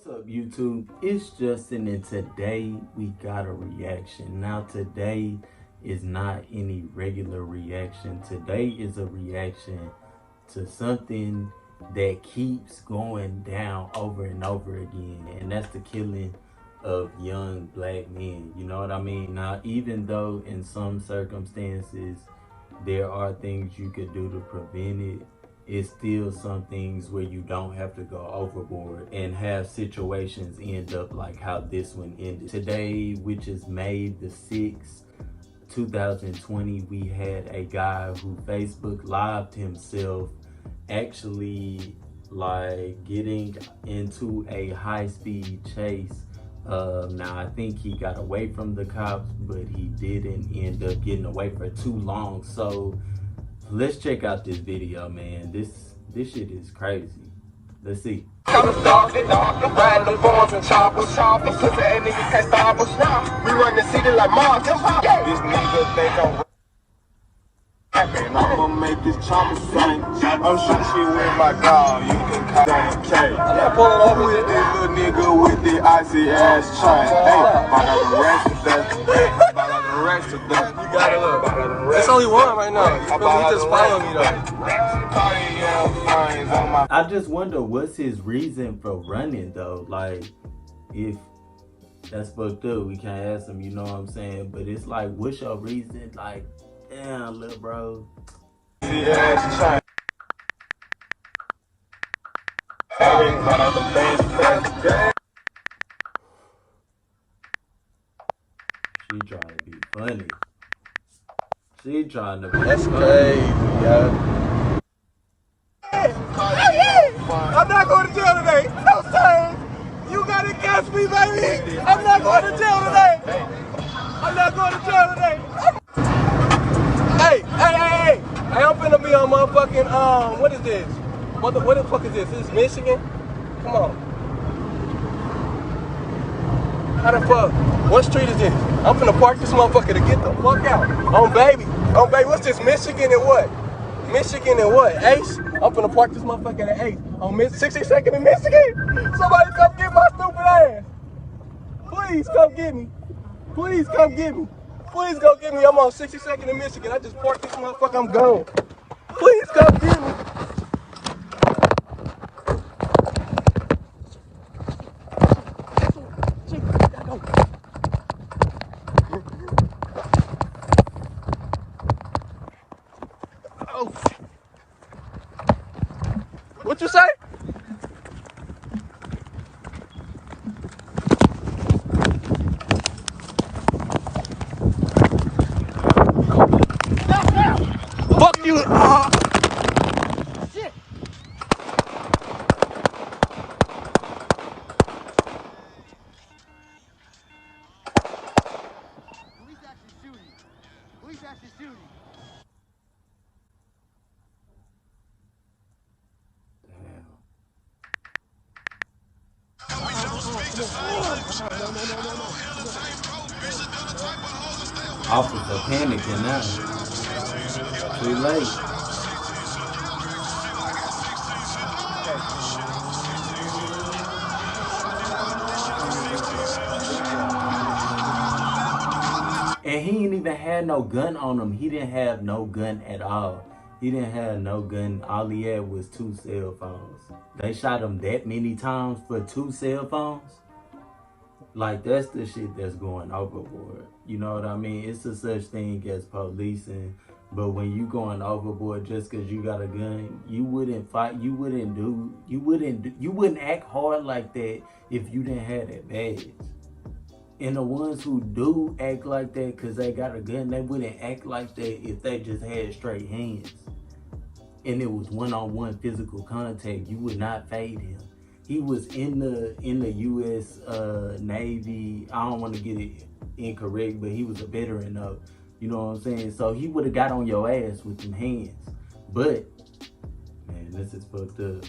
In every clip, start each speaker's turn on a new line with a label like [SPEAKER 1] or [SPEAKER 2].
[SPEAKER 1] What's up, YouTube? It's Justin, and today we got a reaction. Now, today is not any regular reaction. Today is a reaction to something that keeps going down over and over again, and that's the killing of young black men. You know what I mean? Now, even though in some circumstances there are things you could do to prevent it, it's still some things where you don't have to go overboard and have situations end up like how this one ended. Today, which is May the 6th, 2020, we had a guy who Facebook lived himself actually like getting into a high-speed chase. Now I think he got away from the cops, but he didn't end up getting away for too long. So let's check out this video, man. This shit is crazy. Let's see.
[SPEAKER 2] We run the city like Mars. This nigga think I'm rapping. I'ma make this chopper sing. I'm shooting shit with my dog. You can call it K. I'm pulling over with this little nigga with the icy ass chain. Hey, I got the rest of that. I got the rest of that. You gotta look. There's only one right now. You feel me? He just follow me though.
[SPEAKER 1] I just wonder what's his reason for running though. Like, if that's fucked up, we can't ask him, you know what I'm saying? But it's like, what's your reason? Like, damn, little bro.
[SPEAKER 2] She
[SPEAKER 1] trying to be funny. She trying to be
[SPEAKER 2] That's
[SPEAKER 1] funny.
[SPEAKER 2] crazy, yo. I'm not going to jail today. No, sir. You got to catch me, baby. I'm not going to jail today. I'm not going to jail today. Hey. Hey, I'm finna be on motherfucking, what is this? What the fuck is this? Is this Michigan? Come on. How the fuck? What street is this? I'm finna park this motherfucker to get the fuck out. On baby, what's this, Michigan and what? Michigan and what? Ace? I'm finna park this motherfucker at Ace. On 62nd in Michigan? Somebody come get my stupid ass. Please come get me. Please come get me. Please go get me. I'm on 62nd in Michigan. I just parked this motherfucker. I'm gone. Please come get me. Oh. What you say? Fuck you! Shit! Police actually shooting. Police actually shooting.
[SPEAKER 1] Officer panicking now. Too late. And he ain't even had no gun on him. He didn't have no gun at all. He didn't have no gun. All he had was 2 cell phones. They shot him that many times for 2 cell phones? Like, that's the shit that's going overboard. You know what I mean? It's a such thing as policing. But when you going overboard just because you got a gun, you wouldn't fight. You wouldn't act hard like that if you didn't have that badge. And the ones who do act like that because they got a gun, they wouldn't act like that if they just had straight hands and it was one-on-one physical contact. You would not fade him. He was in the U.S. Navy. I don't want to get it incorrect, but he was a veteran of, you know what I'm saying? So he would have got on your ass with them hands. But man, this is fucked up.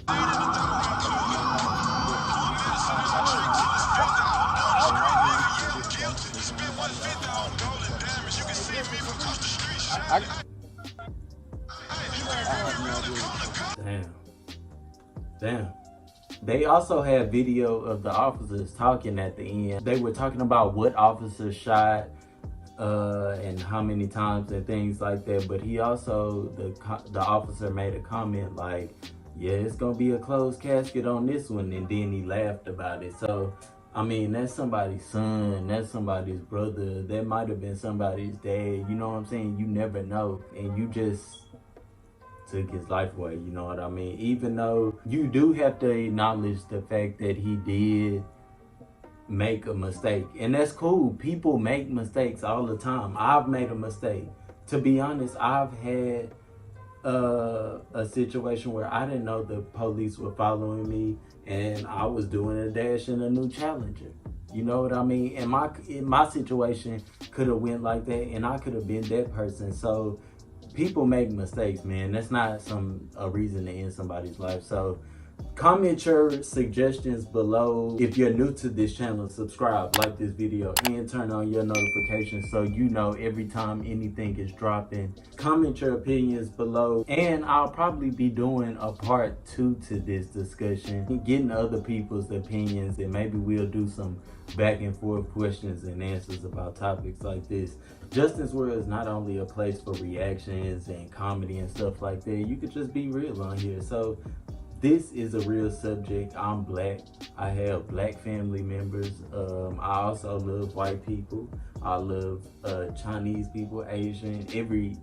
[SPEAKER 1] Damn. They also had video of the officers talking at the end. They were talking about what officers shot and how many times and things like that. But he also, the officer made a comment like, yeah, it's gonna be a closed casket on this one, and then he laughed about it. So I mean, that's somebody's son, that's somebody's brother, that might have been somebody's dad, you know what I'm saying? You never know. And you just took his life away, you know what I mean? Even though you do have to acknowledge the fact that he did make a mistake, and that's cool. People make mistakes all the time. I've made a mistake. To be honest, I've had a situation where I didn't know the police were following me, and I was doing a dash in a new Challenger. You know what I mean? And my situation could have went like that, and I could have been that person. So people make mistakes, man. That's not a reason to end somebody's life. So comment your suggestions below. If you're new to this channel, subscribe, like this video, and turn on your notifications so you know every time anything is dropping. Comment your opinions below, and I'll probably be doing a part 2 to this discussion, getting other people's opinions, and maybe we'll do some back and forth questions and answers about topics like this. Justin's World is not only a place for reactions and comedy and stuff like that. You could just be real on here. So this is a real subject. I'm black. I have black family members. I also love white people. I love Chinese people, Asian,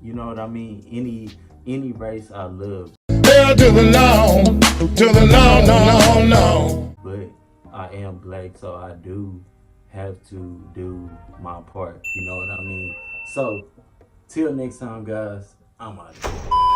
[SPEAKER 1] you know what I mean? Any race I love.
[SPEAKER 3] Hell to the no.
[SPEAKER 1] But I am black, so I do have to do my part. You know what I mean? So till next time, guys, I'm out of here.